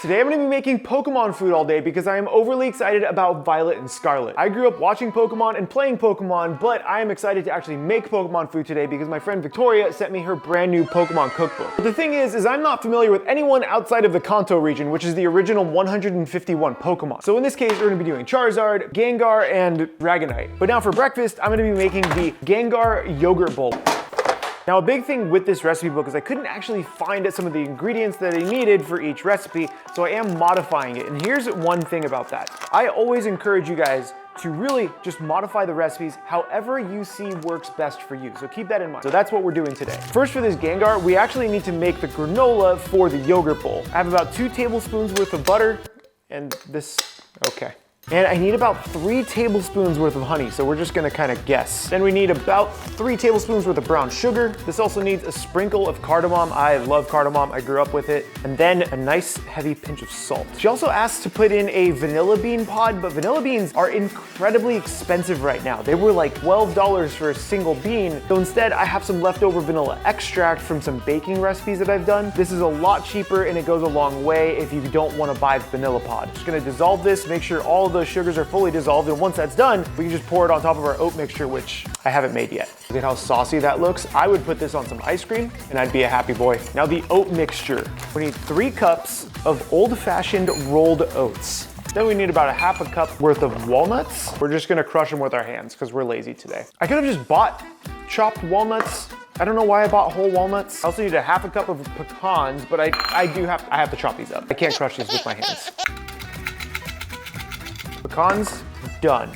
Today I'm going to be making Pokemon food all day because I am overly excited about Violet and Scarlet. I grew up watching Pokemon and playing Pokemon, but I am excited to actually make Pokemon food today because my friend Victoria sent me her brand new Pokemon cookbook. But the thing is I'm not familiar with anyone outside of the Kanto region, which is the original 151 Pokemon. So in this case, we're going to be doing Charizard, Gengar, and Dragonite. But now for breakfast, I'm going to be making the Gengar yogurt bowl. Now, a big thing with this recipe book is I couldn't actually find some of the ingredients that I needed for each recipe, so I am modifying it. And here's one thing about that. I always encourage you guys to really just modify the recipes however you see works best for you. So keep that in mind. So that's what we're doing today. First, for this Gengar, we actually need to make the granola for the yogurt bowl. I have about 2 tablespoons worth of butter and this, okay. And I need about 3 tablespoons worth of honey, so we're just gonna kind of guess. Then we need about 3 tablespoons worth of brown sugar. This also needs a sprinkle of cardamom. I love cardamom, I grew up with it. And then a nice heavy pinch of salt. She also asked to put in a vanilla bean pod, but vanilla beans are incredibly expensive right now. They were like $12 for a single bean. So instead, I have some leftover vanilla extract from some baking recipes that I've done. This is a lot cheaper and it goes a long way if you don't want to buy the vanilla pod. Just gonna dissolve this, make sure all of those sugars are fully dissolved, and once that's done, we can just pour it on top of our oat mixture, which I haven't made yet. Look at how saucy that looks. I would put this on some ice cream and I'd be a happy boy. Now the oat mixture. We need 3 cups of old-fashioned rolled oats. Then we need about a half a cup worth of walnuts. We're just gonna crush them with our hands because we're lazy today. I could have just bought chopped walnuts. I don't know why I bought whole walnuts. I also need a half a cup of pecans, but I have to chop these up. I can't crush these with my hands. Pecans, done.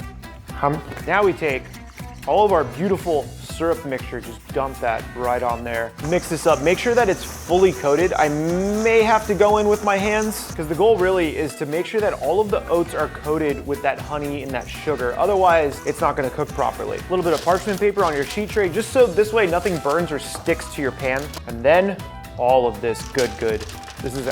Now we take all of our beautiful syrup mixture, just dump that right on there. Mix this up, make sure that it's fully coated. I may have to go in with my hands because the goal really is to make sure that all of the oats are coated with that honey and that sugar. Otherwise, it's not gonna cook properly. A little bit of parchment paper on your sheet tray, just so this way nothing burns or sticks to your pan. And then all of this good. This is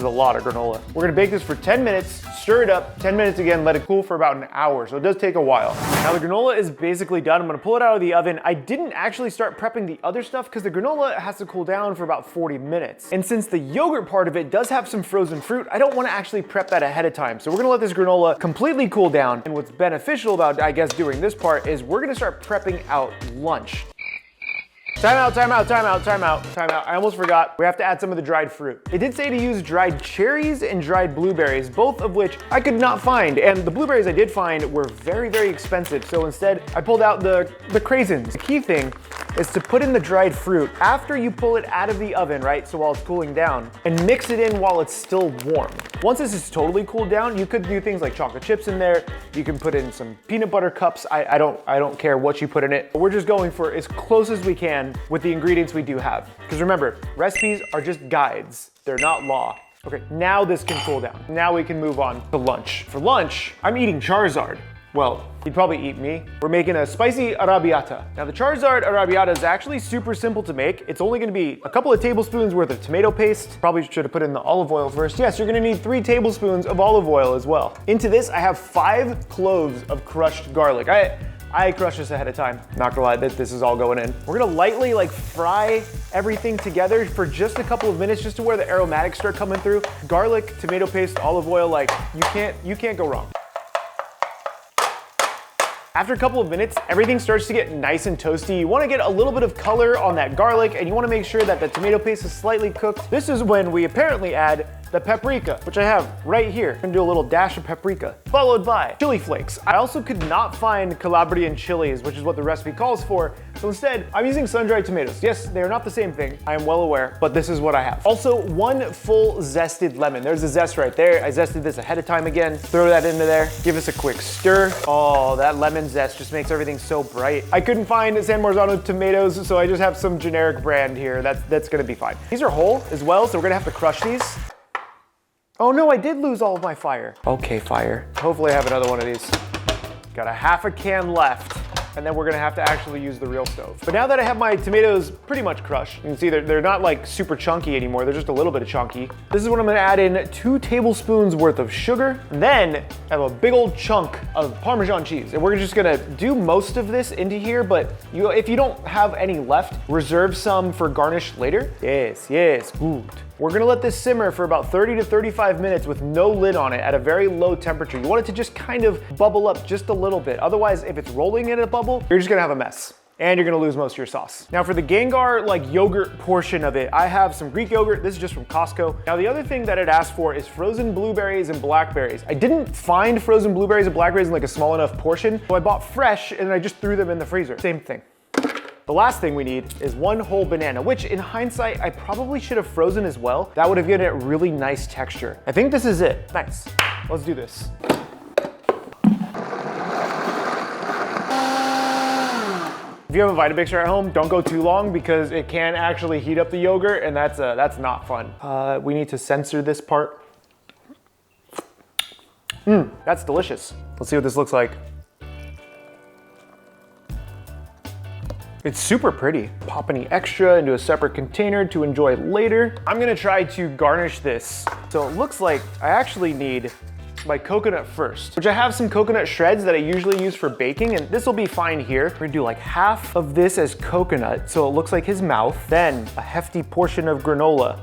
a lot of granola. We're gonna bake this for 10 minutes, stir it up, 10 minutes again, let it cool for about an hour, so it does take a while. Now the granola is basically done. I'm gonna pull it out of the oven. I didn't actually start prepping the other stuff because the granola has to cool down for about 40 minutes. And since the yogurt part of it does have some frozen fruit, I don't wanna actually prep that ahead of time. So we're gonna let this granola completely cool down. And what's beneficial about, I guess, doing this part is we're gonna start prepping out lunch. Time out. I almost forgot. We have to add some of the dried fruit. It did say to use dried cherries and dried blueberries, both of which I could not find. And the blueberries I did find were very, very expensive. So instead, I pulled out the craisins. The key thing is to put in the dried fruit after you pull it out of the oven, right? So while it's cooling down, and mix it in while it's still warm. Once this is totally cooled down, you could do things like chocolate chips in there. You can put in some peanut butter cups. I don't care what you put in it. We're just going for as close as we can with the ingredients we do have. Because remember, recipes are just guides. They're not law. Okay, now this can cool down. Now we can move on to lunch. For lunch, I'm eating Charizard. Well, he'd probably eat me. We're making a spicy arrabbiata. Now the Charizard arrabbiata is actually super simple to make. It's only gonna be a couple of tablespoons worth of tomato paste. Probably should have put in the olive oil first. Yes, you're gonna need 3 tablespoons of olive oil as well. Into this, I have 5 cloves of crushed garlic. I crushed this ahead of time. Not gonna lie, this is all going in. We're gonna lightly fry everything together for just a couple of minutes, just to where the aromatics start coming through. Garlic, tomato paste, olive oil, you can't go wrong. After a couple of minutes, everything starts to get nice and toasty. You wanna get a little bit of color on that garlic, and you wanna make sure that the tomato paste is slightly cooked. This is when we apparently add the paprika, which I have right here. I'm gonna do a little dash of paprika, followed by chili flakes. I also could not find Calabrian chilies, which is what the recipe calls for. So instead, I'm using sun-dried tomatoes. Yes, they are not the same thing. I am well aware, but this is what I have. Also, 1 full zested lemon. There's a zest right there. I zested this ahead of time again. Throw that into there. Give us a quick stir. Oh, that lemon zest just makes everything so bright. I couldn't find San Marzano tomatoes, so I just have some generic brand here. That's gonna be fine. These are whole as well, so we're gonna have to crush these. Oh no, I did lose all of my fire. Okay, fire. Hopefully I have another one of these. Got a half a can left, and then we're gonna have to actually use the real stove. But now that I have my tomatoes pretty much crushed, you can see they're not super chunky anymore, they're just a little bit of chunky. This is when I'm gonna add in 2 tablespoons worth of sugar, and then I have a big old chunk of Parmesan cheese. And we're just gonna do most of this into here, but if you don't have any left, reserve some for garnish later. Yes, good. We're gonna let this simmer for about 30 to 35 minutes with no lid on it at a very low temperature. You want it to just kind of bubble up just a little bit. Otherwise, if it's rolling in a bubble, you're just gonna have a mess. And you're gonna lose most of your sauce. Now for the Gengar like yogurt portion of it, I have some Greek yogurt. This is just from Costco. Now the other thing that it asked for is frozen blueberries and blackberries. I didn't find frozen blueberries and blackberries in like a small enough portion, so I bought fresh and I just threw them in the freezer. Same thing. The last thing we need is one whole banana, which in hindsight, I probably should have frozen as well. That would have given it really nice texture. I think this is it. Nice. Let's do this. If you have a Vitamixer at home, don't go too long because it can actually heat up the yogurt and that's not fun. We need to censor this part. That's delicious. Let's see what this looks like. It's super pretty. Pop any extra into a separate container to enjoy later. I'm gonna try to garnish this. So it looks like I actually need my coconut first, which I have some coconut shreds that I usually use for baking, and this will be fine here. We're gonna do like half of this as coconut, so it looks like his mouth. Then a hefty portion of granola.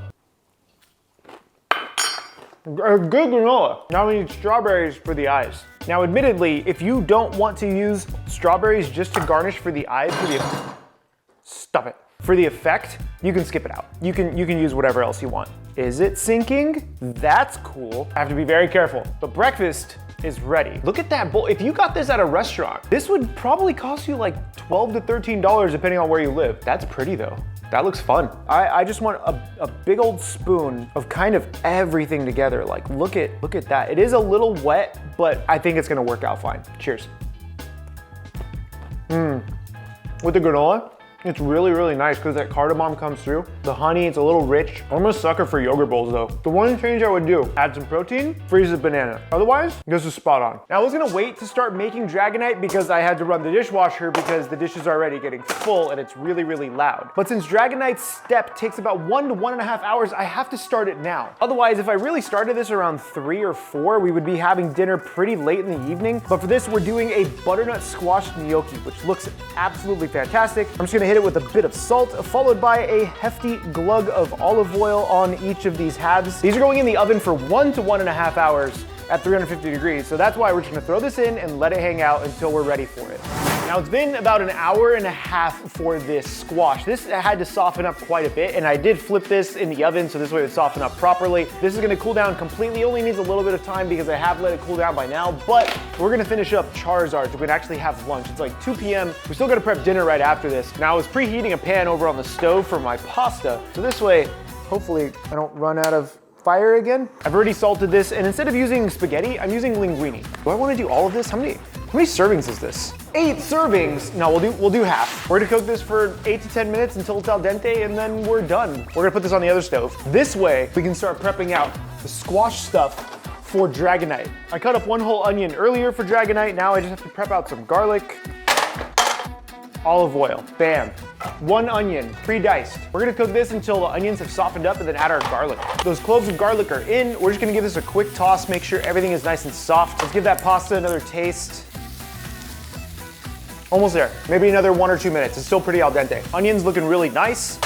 A good granola. Now we need strawberries for the eyes. Now, admittedly, if you don't want to use strawberries just to garnish for the eyes, stop it. For the effect, you can skip it out. You can use whatever else you want. Is it sinking? That's cool. I have to be very careful. But breakfast is ready. Look at that bowl. If you got this at a restaurant, this would probably cost you like $12 to $13 depending on where you live. That's pretty though. That looks fun. I just want a big old spoon of kind of everything together. Like look at that. It is a little wet, but I think it's gonna work out fine. Cheers. With the granola, it's really, really nice because that cardamom comes through. The honey, it's a little rich. I'm a sucker for yogurt bowls though. The one change I would do, add some protein, freeze the banana. Otherwise, this is spot on. Now I was gonna wait to start making Dragonite because I had to run the dishwasher because the dish is already getting full and it's really, really loud. But since Dragonite's step takes about 1 to 1.5 hours, I have to start it now. Otherwise, if I really started this around 3 or 4, we would be having dinner pretty late in the evening. But for this, we're doing a butternut squash gnocchi, which looks absolutely fantastic. I'm just gonna hit it with a bit of salt, followed by a hefty glug of olive oil on each of these halves. These are going in the oven for 1 to 1.5 hours at 350 degrees. So that's why we're just gonna throw this in and let it hang out until we're ready for it. Now it's been about 1.5 hours for this squash. This had to soften up quite a bit, and I did flip this in the oven so this way it would soften up properly. This is gonna cool down completely. Only needs a little bit of time because I have let it cool down by now, but we're gonna finish up Charizard so we can actually have lunch. It's like 2 p.m. We still gotta prep dinner right after this. Now I was preheating a pan over on the stove for my pasta, so this way, hopefully I don't run out of fire again. I've already salted this, and instead of using spaghetti, I'm using linguine. Do I wanna do all of this? How many servings is this? 8 servings. No, we'll do half. We're gonna cook this for 8 to 10 minutes until it's al dente, and then we're done. We're gonna put this on the other stove. This way, we can start prepping out the squash stuff for Dragonite. I cut up 1 whole onion earlier for Dragonite. Now I just have to prep out some garlic, olive oil, bam. 1 onion, pre-diced. We're gonna cook this until the onions have softened up and then add our garlic. Those cloves of garlic are in. We're just gonna give this a quick toss, make sure everything is nice and soft. Let's give that pasta another taste. Almost there, maybe another 1 or 2 minutes. It's still pretty al dente. Onions looking really nice.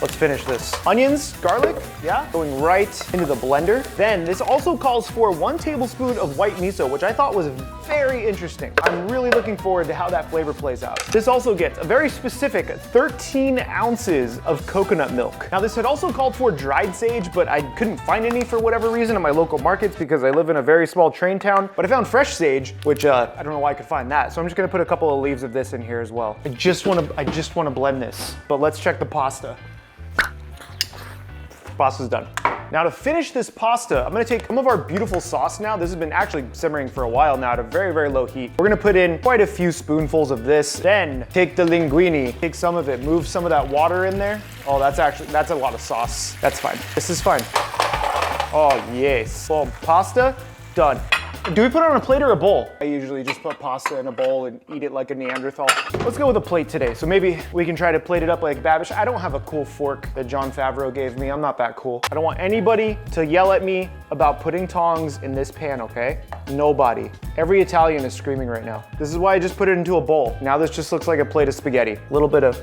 Let's finish this. Onions, garlic, yeah, going right into the blender. Then this also calls for 1 tablespoon of white miso, which I thought was very interesting. I'm really looking forward to how that flavor plays out. This also gets a very specific 13 ounces of coconut milk. Now this had also called for dried sage, but I couldn't find any for whatever reason at my local markets because I live in a very small train town. But I found fresh sage, which I don't know why I could find that. So I'm just gonna put a couple of leaves of this in here as well. I just wanna blend this, but let's check the pasta. Pasta's done. Now to finish this pasta, I'm gonna take some of our beautiful sauce now. This has been actually simmering for a while now at a very, very low heat. We're gonna put in quite a few spoonfuls of this. Then take the linguine, take some of it, move some of that water in there. Oh, that's a lot of sauce. That's fine. This is fine. Oh, yes. Well, pasta, done. Do we put it on a plate or a bowl? I usually just put pasta in a bowl and eat it like a Neanderthal. Let's go with a plate today. So maybe we can try to plate it up like Babish. I don't have a cool fork that Jon Favreau gave me. I'm not that cool. I don't want anybody to yell at me about putting tongs in this pan, okay? Nobody. Every Italian is screaming right now. This is why I just put it into a bowl. Now this just looks like a plate of spaghetti. A little bit of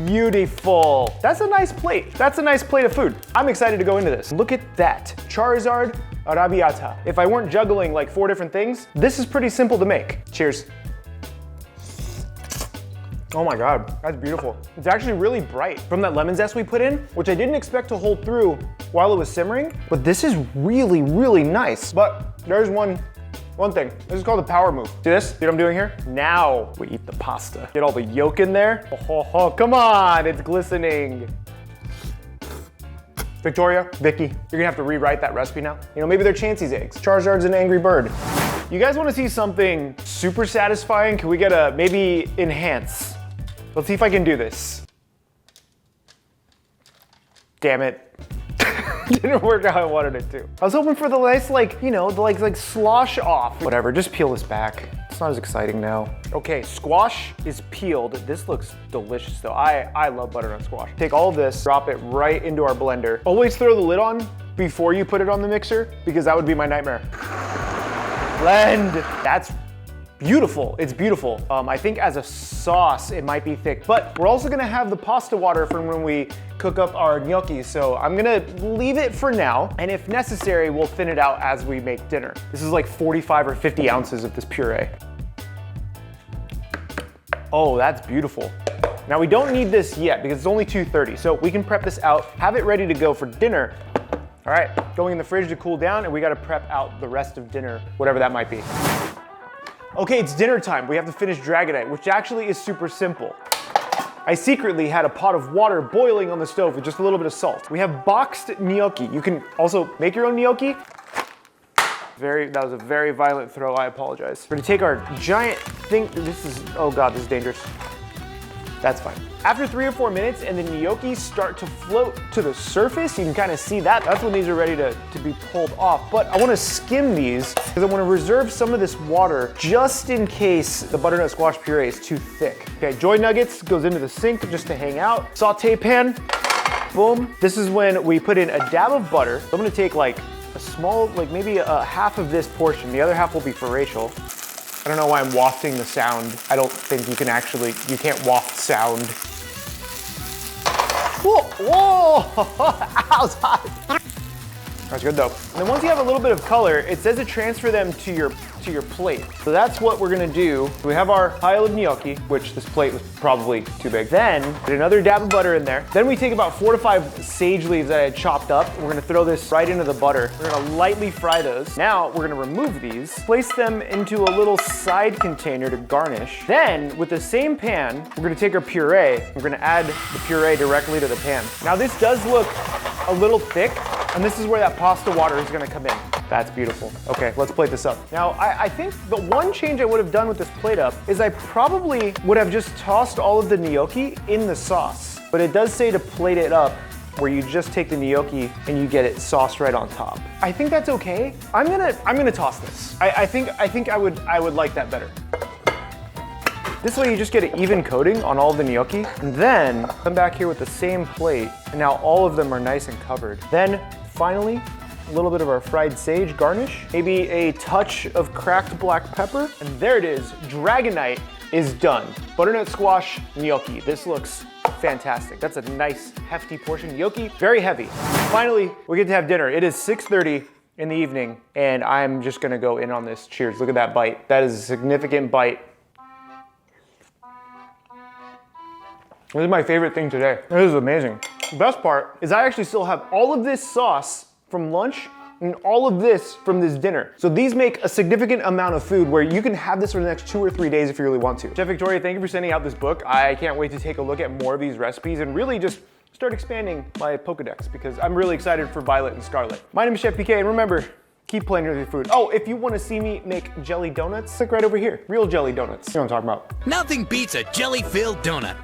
Beautiful. That's a nice plate. That's a nice plate of food. I'm excited to go into this. Look at that. Charizard Arrabbiata. If I weren't juggling like 4 different things, this is pretty simple to make. Cheers. Oh my God, that's beautiful. It's actually really bright from that lemon zest we put in, which I didn't expect to hold through while it was simmering, but this is really, really nice. But there's one thing. This is called the power move. See this? See what I'm doing here? Now we eat the pasta. Get all the yolk in there. Oh, come on, it's glistening. Victoria, Vicky, you're gonna have to rewrite that recipe now. You know, maybe they're Chansey's eggs. Charizard's an angry bird. You guys wanna see something super satisfying? Can we get a, maybe enhance? Let's see if I can do this. Damn it. Didn't work how I wanted it to. I was hoping for the nice, like, you know, the like slosh off. Whatever, just peel this back. It's not as exciting now. Okay, squash is peeled. This looks delicious though. I love butternut squash. Take all of this, drop it right into our blender. Always throw the lid on before you put it on the mixer because that would be my nightmare. Blend. That's beautiful. It's beautiful. I think as a sauce, it might be thick, but we're also gonna have the pasta water from when we cook up our gnocchi, so I'm gonna leave it for now, and if necessary, we'll thin it out as we make dinner. This is like 45 or 50 ounces of this puree. Oh, that's beautiful. Now we don't need this yet because it's only 2:30, so we can prep this out, have it ready to go for dinner. All right, going in the fridge to cool down, and we gotta prep out the rest of dinner, whatever that might be. Okay, it's dinner time. We have to finish Dragonite, which actually is super simple. I secretly had a pot of water boiling on the stove with just a little bit of salt. We have boxed gnocchi. You can also make your own gnocchi. That was a very violent throw, I apologize. We're gonna take our giant thing, oh God, this is dangerous. That's fine. After 3 or 4 minutes and the gnocchi start to float to the surface, you can kind of see that. That's when these are ready to be pulled off. But I want to skim these because I want to reserve some of this water just in case the butternut squash puree is too thick. Okay, Joy Nuggets goes into the sink just to hang out. Saute pan, boom. This is when we put in a dab of butter. I'm gonna take like a small, like maybe a half of this portion. The other half will be for Rachel. I don't know why I'm wafting the sound. I don't think you can't waft sound. Whoa, whoa, ow, it's hot. That's good though. And then once you have a little bit of color, it says to transfer them to your plate. So that's what we're gonna do. We have our pile of gnocchi, which this plate was probably too big. Then put another dab of butter in there. Then we take about 4 to 5 sage leaves that I had chopped up. We're gonna throw this right into the butter. We're gonna lightly fry those. Now we're gonna remove these, place them into a little side container to garnish. Then with the same pan, we're gonna take our puree. We're gonna add the puree directly to the pan. Now this does look a little thick, and this is where that pasta water is gonna come in. That's beautiful. Okay, let's plate this up. Now, I think the one change I would have done with this plate up is I probably would have just tossed all of the gnocchi in the sauce. But it does say to plate it up where you just take the gnocchi and you get it sauced right on top. I think that's okay. I'm gonna toss this. I think I would like that better. This way you just get an even coating on all of the gnocchi, and then come back here with the same plate, and now all of them are nice and covered. Then finally, a little bit of our fried sage garnish, maybe a touch of cracked black pepper, and there it is. Dragonite is done. Butternut squash gnocchi. This looks fantastic. That's a nice hefty portion. Gnocchi, very heavy. Finally, we get to have dinner. It is 6:30 in the evening, and I'm just gonna go in on this. Cheers, look at that bite. That is a significant bite. This is my favorite thing today. This is amazing. The best part is I actually still have all of this sauce from lunch and all of this from this dinner. So these make a significant amount of food where you can have this for the next 2 or 3 days if you really want to. Chef Victoria, thank you for sending out this book. I can't wait to take a look at more of these recipes and really just start expanding my Pokedex because I'm really excited for Violet and Scarlet. My name is Chef PK, and remember, keep playing with your food. Oh, if you want to see me make jelly donuts, click right over here. Real jelly donuts. You know what I'm talking about. Nothing beats a jelly-filled donut.